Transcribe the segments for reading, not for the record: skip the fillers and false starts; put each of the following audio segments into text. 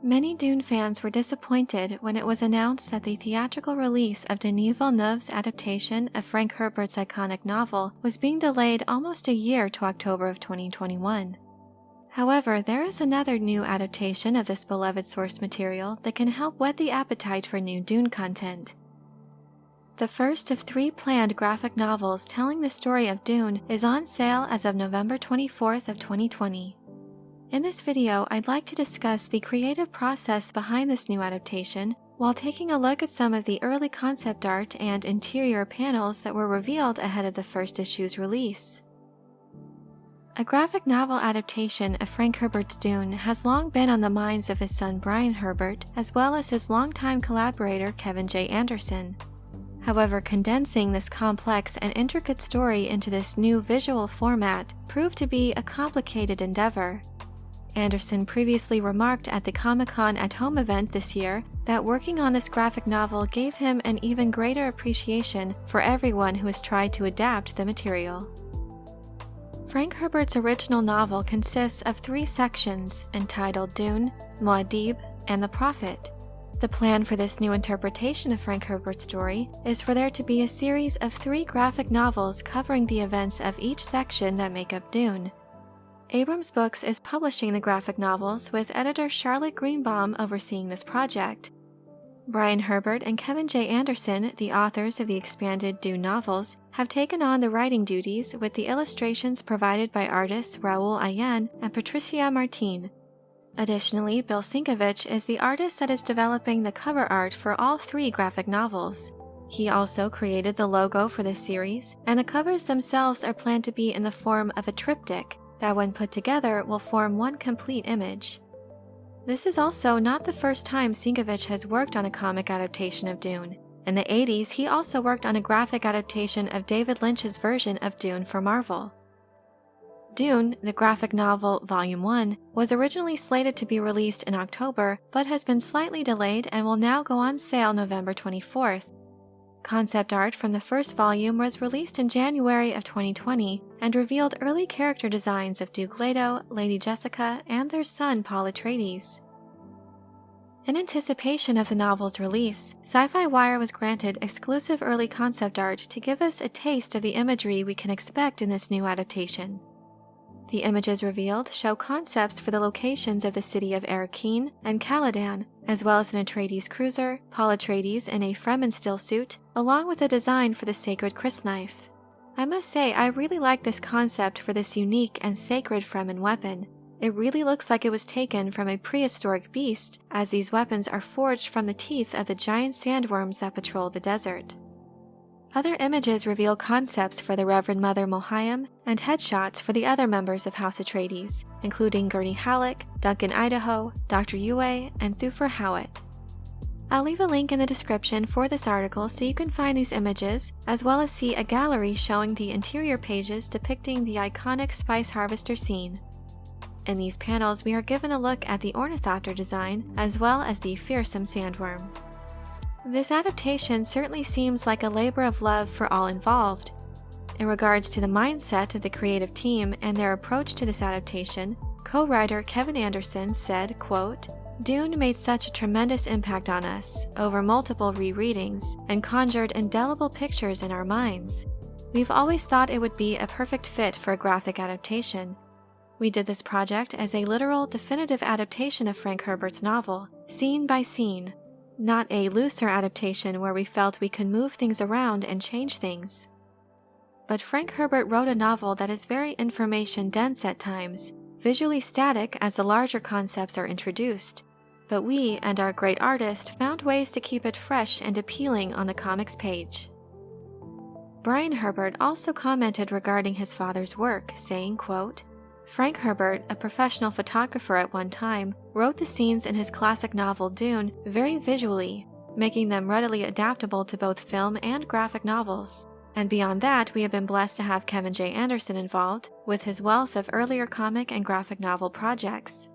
Many Dune fans were disappointed when it was announced that the theatrical release of Denis Villeneuve's adaptation of Frank Herbert's iconic novel was being delayed almost a year to October of 2021. However, there is another new adaptation of this beloved source material that can help whet the appetite for new Dune content. The first of 3 planned graphic novels telling the story of Dune is on sale as of November 24th of 2020. In this video, I'd like to discuss the creative process behind this new adaptation, while taking a look at some of the early concept art and interior panels that were revealed ahead of the first issue's release. A graphic novel adaptation of Frank Herbert's Dune has long been on the minds of his son Brian Herbert, as well as his longtime collaborator Kevin J. Anderson. However, condensing this complex and intricate story into this new visual format proved to be a complicated endeavor. Anderson previously remarked at the Comic-Con at Home event this year that working on this graphic novel gave him an even greater appreciation for everyone who has tried to adapt the material. Frank Herbert's original novel consists of 3 sections entitled Dune, Muad'Dib, and The Prophet. The plan for this new interpretation of Frank Herbert's story is for there to be a series of 3 graphic novels covering the events of each section that make up Dune. Abrams Books is publishing the graphic novels, with editor Charlotte Greenbaum overseeing this project. Brian Herbert and Kevin J. Anderson, the authors of the expanded Dune novels, have taken on the writing duties, with the illustrations provided by artists Raul Ayan and Patricia Martin. Additionally, Bill Sienkiewicz is the artist that is developing the cover art for all 3 graphic novels. He also created the logo for this series, and the covers themselves are planned to be in the form of a triptych that, when put together, will form one complete image. This is also not the first time Sienkiewicz has worked on a comic adaptation of Dune. In the 80s, he also worked on a graphic adaptation of David Lynch's version of Dune for Marvel. Dune, the graphic novel Volume 1, was originally slated to be released in October, but has been slightly delayed and will now go on sale November 24th. Concept art from the first volume was released in January of 2020 and revealed early character designs of Duke Leto, Lady Jessica, and their son Paul Atreides. In anticipation of the novel's release, Sci-Fi Wire was granted exclusive early concept art to give us a taste of the imagery we can expect in this new adaptation. The images revealed show concepts for the locations of the city of Arrakeen and Caladan, as well as an Atreides cruiser, Paul Atreides in a Fremen still suit, along with a design for the sacred crysknife. I must say, I really like this concept for this unique and sacred Fremen weapon. It really looks like it was taken from a prehistoric beast, as these weapons are forged from the teeth of the giant sandworms that patrol the desert. Other images reveal concepts for the Reverend Mother Mohiam and headshots for the other members of House Atreides, including Gurney Halleck, Duncan Idaho, Dr. Yue, and Thufir Hawat. I'll leave a link in the description for this article so you can find these images, as well as see a gallery showing the interior pages depicting the iconic Spice Harvester scene. In these panels, we are given a look at the Ornithopter design, as well as the fearsome sandworm. This adaptation certainly seems like a labor of love for all involved. In regards to the mindset of the creative team and their approach to this adaptation, co-writer Kevin Anderson said, quote, "Dune made such a tremendous impact on us, over multiple rereadings, and conjured indelible pictures in our minds. We've always thought it would be a perfect fit for a graphic adaptation. We did this project as a literal, definitive adaptation of Frank Herbert's novel, scene by scene, not a looser adaptation where we felt we could move things around and change things. But Frank Herbert wrote a novel that is very information-dense at times, visually static as the larger concepts are introduced. But we and our great artist found ways to keep it fresh and appealing on the comics page." Brian Herbert also commented regarding his father's work, saying, quote, "Frank Herbert, a professional photographer at one time, wrote the scenes in his classic novel Dune very visually, making them readily adaptable to both film and graphic novels. And beyond that, we have been blessed to have Kevin J. Anderson involved, with his wealth of earlier comic and graphic novel projects."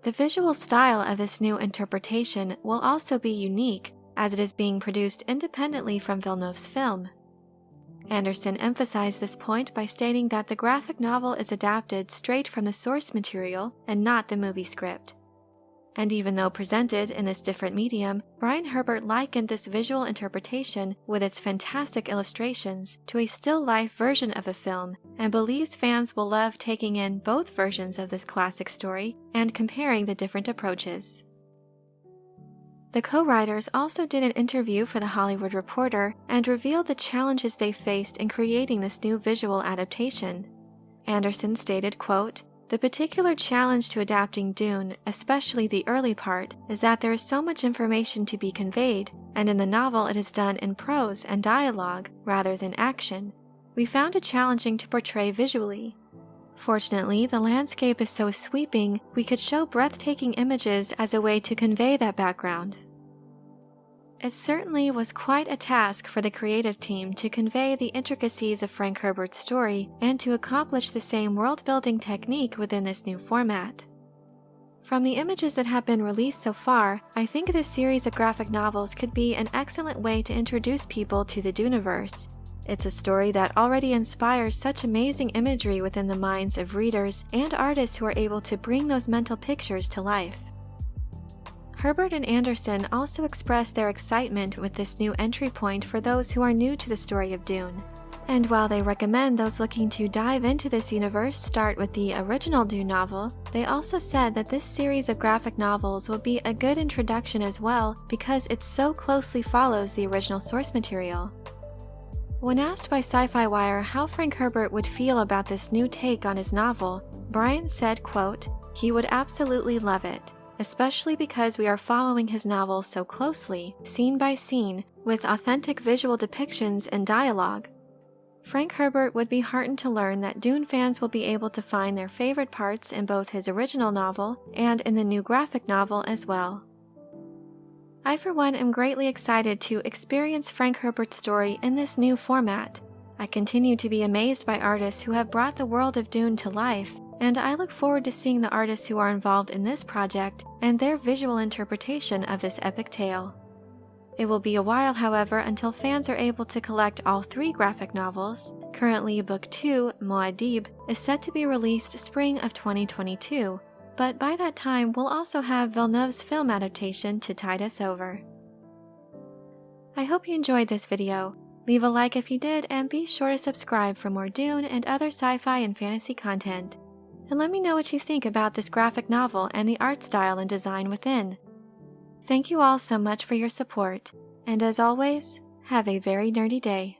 The visual style of this new interpretation will also be unique, as it is being produced independently from Villeneuve's film. Anderson emphasized this point by stating that the graphic novel is adapted straight from the source material and not the movie script. And even though presented in this different medium, Brian Herbert likened this visual interpretation with its fantastic illustrations to a still-life version of a film, and believes fans will love taking in both versions of this classic story and comparing the different approaches. The co-writers also did an interview for The Hollywood Reporter and revealed the challenges they faced in creating this new visual adaptation. Anderson stated, quote, "The particular challenge to adapting Dune, especially the early part, is that there is so much information to be conveyed, and in the novel it is done in prose and dialogue rather than action. We found it challenging to portray visually. Fortunately, the landscape is so sweeping, we could show breathtaking images as a way to convey that background." It certainly was quite a task for the creative team to convey the intricacies of Frank Herbert's story and to accomplish the same world-building technique within this new format. From the images that have been released so far, I think this series of graphic novels could be an excellent way to introduce people to the Duneverse. It's a story that already inspires such amazing imagery within the minds of readers and artists who are able to bring those mental pictures to life. Herbert and Anderson also expressed their excitement with this new entry point for those who are new to the story of Dune. And while they recommend those looking to dive into this universe start with the original Dune novel, they also said that this series of graphic novels will be a good introduction as well because it so closely follows the original source material. When asked by Sci-Fi Wire how Frank Herbert would feel about this new take on his novel, Brian said, quote, "He would absolutely love it, especially because we are following his novel so closely, scene by scene, with authentic visual depictions and dialogue. Frank Herbert would be heartened to learn that Dune fans will be able to find their favorite parts in both his original novel and in the new graphic novel as well." I for one am greatly excited to experience Frank Herbert's story in this new format. I continue to be amazed by artists who have brought the world of Dune to life, and I look forward to seeing the artists who are involved in this project and their visual interpretation of this epic tale. It will be a while, however, until fans are able to collect all 3 graphic novels. Currently, Book 2, Muad'Dib, is set to be released spring of 2022, but by that time we'll also have Villeneuve's film adaptation to tide us over. I hope you enjoyed this video. Leave a like if you did, and be sure to subscribe for more Dune and other sci-fi and fantasy content. And let me know what you think about this graphic novel and the art style and design within. Thank you all so much for your support, and as always, have a very nerdy day.